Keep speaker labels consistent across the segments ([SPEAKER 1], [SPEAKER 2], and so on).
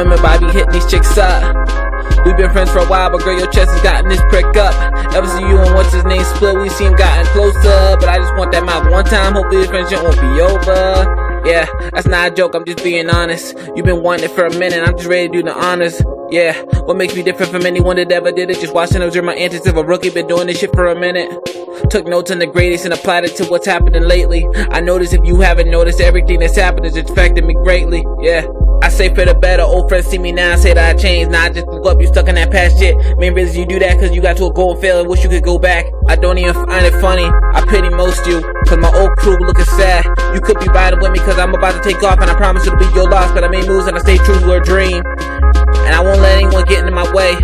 [SPEAKER 1] women, but I be hitting these chicks up. We've been friends for a while, but girl, your chest has gotten this prick up. Ever since you and what's his name split, we seem gotten closer. But I just want that mouth one time, hopefully this friendship won't be over. Yeah, that's not a joke, I'm just being honest. You've been wanting it for a minute, I'm just ready to do the honors. Yeah, what makes me different from anyone that ever did it? Just watching observe my antics of a rookie, been doing this shit for a minute. Took notes on the greatest and applied it to what's happening lately. I notice if you haven't noticed, everything that's happened has affected me greatly. Yeah, I say for the better, old friends see me now and say that I changed. Now I just grew up, you stuck in that past shit. Man, really you do that cause you got to a goal and fail and wish you could go back. I don't even find it funny, I pity most you, cause my old crew looking sad. You could be riding with me cause I'm about to take off, and I promise it'll be your loss. But I made moves and I stay true to a dream, and I won't let anyone get in my way.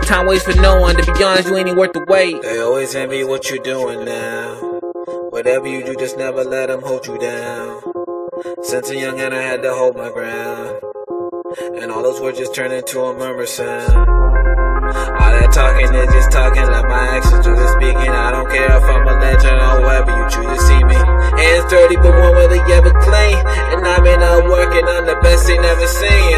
[SPEAKER 1] Time waits for no one, to be honest, you ain't even worth the wait.
[SPEAKER 2] They always envy what you're doing now. Whatever you do, just never let them hold you down. Since a young and I had to hold my ground, and all those words just turn into a murmur sound. All that talking is just talking, let my actions do the speaking. I don't care if I'm a legend or whoever you choose to see me. Hands dirty, but one will they ever clean. And I've been up working on the best they never seen,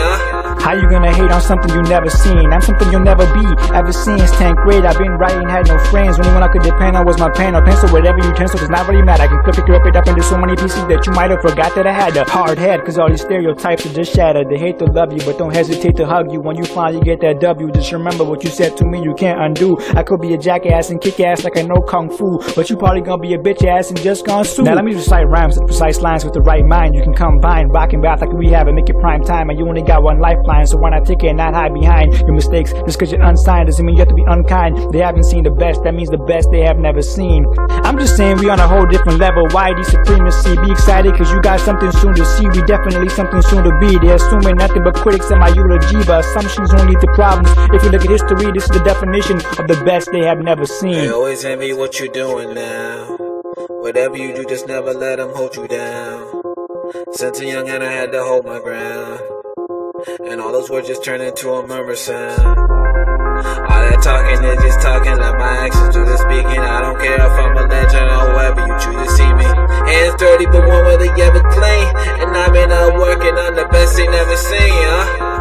[SPEAKER 3] How you gonna hate on something you never seen? I'm something you'll never be. Ever since 10th grade, I've been writing, had no friends. Only one I could depend on was my pen or pencil. Whatever utensil does not really matter. I can flip it, rip it up into so many pieces that you might have forgot that I had a hard head. Cause all these stereotypes are just shattered. They hate to love you, but don't hesitate to hug you. When you finally get that W, just remember what you said to me, you can't undo. I could be a jackass and kick ass like I know kung fu, but you probably gonna be a bitch ass and just gonna sue. Now let me recite rhymes with precise lines with the right mind. You can combine rock and rap like we have and make it prime time. And you only got one lifeline, so why not take it and not hide behind your mistakes? Just cause you're unsigned doesn't mean you have to be unkind. They haven't seen the best, that means the best they have never seen. I'm just saying we on a whole different level. YD supremacy, be excited cause you got something soon to see. We definitely something soon to be. They're assuming nothing but critics in my eulogy, but assumptions don't lead to problems. If you look at history, this is the definition of the best they have never seen.
[SPEAKER 2] They always envy what you're doing now. Whatever you do, just never let them hold you down. Since a young and I had to hold my ground, and all those words just turn into a murmur sound. All that talking is just talking, let my actions do the speaking. I don't care if I'm a legend or whoever you choose to see me. Hands dirty, but one will they ever clean. And I've been up working on the best they never seen,